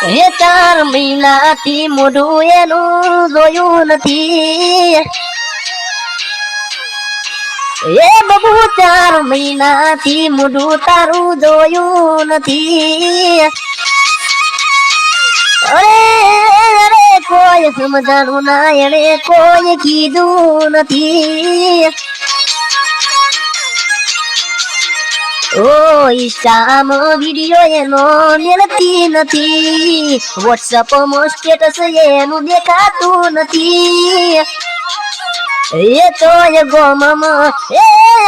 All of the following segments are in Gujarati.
હે 4 મહિનાથી મોઢું એનું જોયું નથી. એ બબુ 4 મહિનાથી મોઢું તારું જોયું નથી. અરે કોઈ સમજાણું ના એને કોઈ કીધું નથી. ઓ ઇન્સ્ટામાં વિડિયો એનો મેળતી નથી. વોટ્સઅપમાં સ્ટેટસ એનું દેખાતું નથી. એ તો એ ગોમમાં એ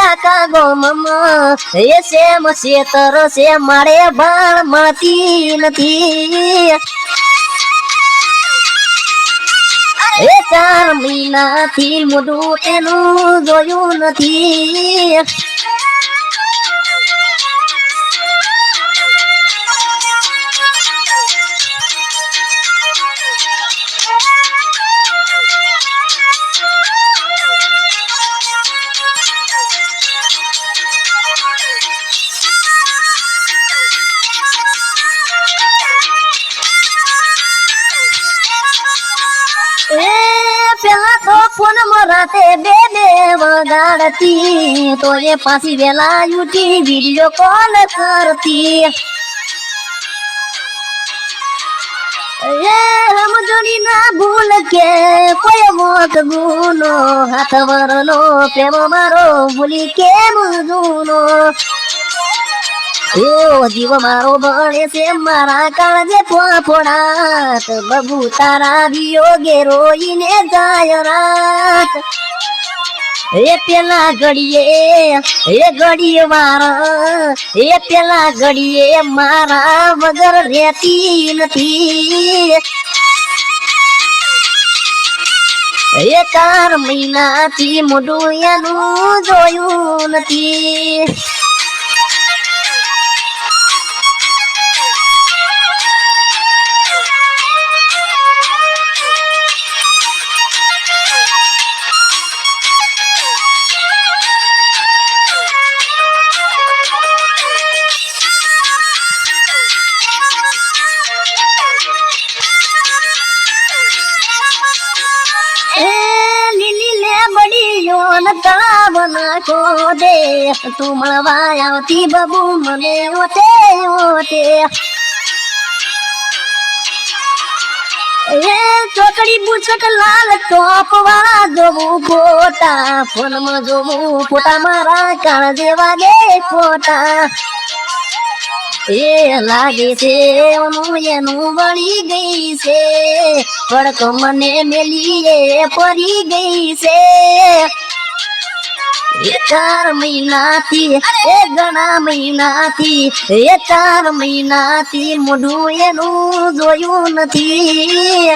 આખા ગોમમાં એ સેમ સેતર છે મારે બાળ મળતી નથી. એ 4 મહિનાથી મોઢું એનું જોયું નથી. પેલા તો ફોન રાતે બે વગાડતી તો એ પાછી વેલા યુટી વિડીયો કોલ કરતી. એ સમજણી ના ભૂલ કે કોઈ મોત ગુનો હાથ વરનો પ્રેમ મારો ભૂલી કેમ જૂનો. ઓ જીવ મારો બળે છે મારા કાળજે ફોફડાટ બબુ તારા વિયોગે રોઈને જાય રાત. એ પેલા ઘડીએ મારા એ પેલા ઘડીએ મારા વગર રહેતી નથી. એ 4 મહિનાથી મોઢું એનું જોયું નથી. તળાવ નાખો દે તું મળવા આવતી બબુ મને ઓટે ઓટે. એ ચોકડી બુચક લાલ ટોપ વાળા જોવું ફોટા ફોનમાં જોવું ફોટા મારા કાળ જેવા ગે ફોટા. એ લાગે છે એનું વળી ગઈ છે પડકો મને મેલી પડી ગઈ છે. એ 4 મહિનાથી એ ઘણા મહિનાથી એ 4 મહિનાથી મોઢું એનું જોયું નથી.